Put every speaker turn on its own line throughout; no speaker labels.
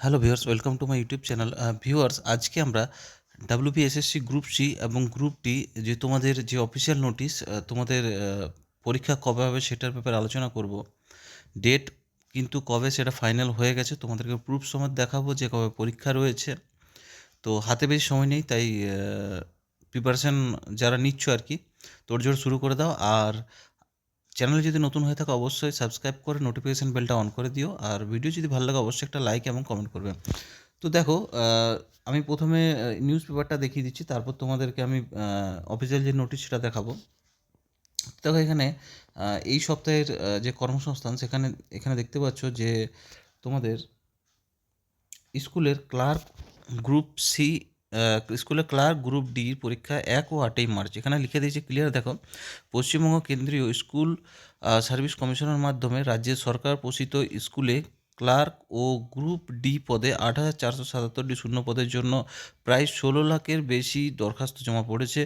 Hello viewers, welcome to my YouTube channel. Viewers, আজকে আমরা WBSSC group C এবং group D যে তোমাদের যে অফিসিয়াল নোটিশ, তোমাদের পরীক্ষা কবে হবে সেটার ব্যাপারে আলোচনা করব। ডেট কিন্তু কবে সেটা ফাইনাল হয়ে গেছে, তোমাদেরকে প্রুফ সমেত দেখাবো যে কবে পরীক্ষা রয়েছে। তো হাতে বেশি সময় নেই, তাই প্রিপারেশান যারা নিচ্ছ আর কি তোড়জোড় শুরু করে দাও। আর চ্যানেলে যদি নতুন হয়ে থাকে অবশ্যই সাবস্ক্রাইব করে নোটিফিকেশান বেলটা অন করে দিও। আর ভিডিও যদি ভালো লাগে অবশ্যই একটা লাইক এবং কমেন্ট করবে। তো দেখো, আমি প্রথমে নিউজ পেপারটা দেখিয়ে দিচ্ছি, তারপর তোমাদেরকে আমি অফিসিয়াল যে নোটিশ সেটা দেখাবো। দেখো এখানে এই সপ্তাহের যে কর্মসংস্থান সেখানে এখানে দেখতে পাচ্ছ যে তোমাদের স্কুলের ক্লার্ক গ্রুপ সি, স্কুলের ক্লার্ক গ্রুপ ডির পরীক্ষা 1 ও 8ই মার্চ। এখানে লিখে দিয়েছে ক্লিয়ার, দেখো, পশ্চিমবঙ্গ কেন্দ্রীয় স্কুল সার্ভিস কমিশনের মাধ্যমে রাজ্যের সরকার পোষিত স্কুলে ক্লার্ক ও গ্রুপ ডি পদে 8,477টি শূন্য পদের জন্য প্রায় 16 লাখের বেশি দরখাস্ত জমা পড়েছে।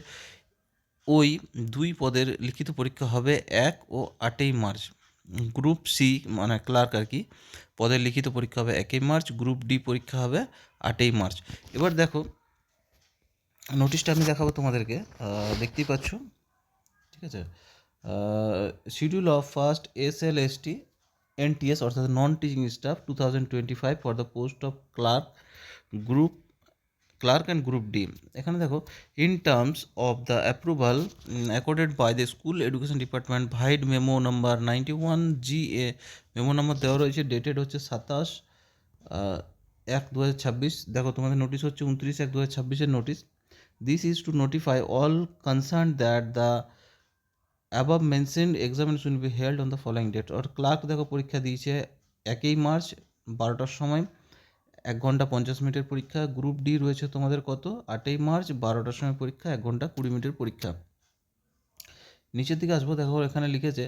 ওই দুই পদের লিখিত পরীক্ষা হবে 1 ও 8ই মার্চ। গ্রুপ সি মানে ক্লার্ক আর কি, পদের লিখিত পরীক্ষা হবে 1ই মার্চ, গ্রুপ ডি পরীক্ষা হবে 8ই মার্চ। এবার দেখো নোটিশটা আমি দেখাবো তোমাদেরকে, দেখতেই পাচ্ছ, ঠিক আছে। Schedule of first SLST NTS অর্থাৎ non teaching staff 2025 for the post of group clerk and group D. এখানে দেখো, in terms of the approval accorded by the school education department vide memo number 91 GA, memo number দেওয়া রয়েছে, dated হচ্ছে 27/1/2026। দেখো তোমাদের notice হচ্ছে 29/1/2026 notice. This is to notify all concern that the above mentioned examination will be held on the following date. আর clerk দেখো পরীক্ষা দিয়েছে 1ই মার্চ 12টার সময়, 1 ঘন্টা 50 মিনিটের পরীক্ষা। গ্রুপ ডি রয়েছে তোমাদের কত, 8ই মার্চ 12টার সময় পরীক্ষা, 1 ঘন্টা 20 মিনিটের পরীক্ষা। নিচের দিকে আসবো, দেখো এখানে লিখেছে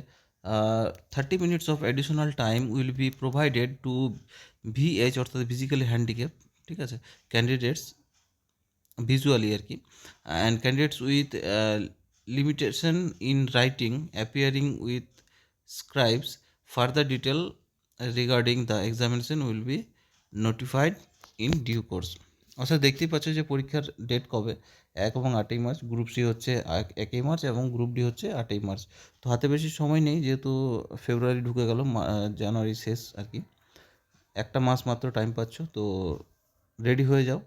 30 minutes of additional time will be provided to VH অর্থাৎ ফিজিক্যালি হ্যান্ডিক্যাপ, ঠিক আছে, ক্যান্ডিডেটস ভিজুয়ালি আর কি, and candidates with limitation in writing appearing with scribes. Further detail regarding the examination will be notified in due course. অর্থাৎ দেখতেই পাচ্ছ যে পরীক্ষার ডেট কবে, 1 এবং 8ই মার্চ। গ্রুপ সি হচ্ছে 1ই মার্চ এবং গ্রুপ ডি হচ্ছে 8ই মার্চ। তো হাতে বেশি সময় নেই, যেহেতু ফেব্রুয়ারি ঢুকে গেল, জানুয়ারি শেষ আর কি, একটা মাস মাত্র টাইম পাচ্ছ, তো রেডি হয়ে যাও।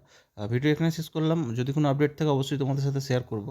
ভিডিও এখানে শেষ করলাম, যদি কোনো আপডেট থাকে অবশ্যই তোমাদের সাথে শেয়ার করব।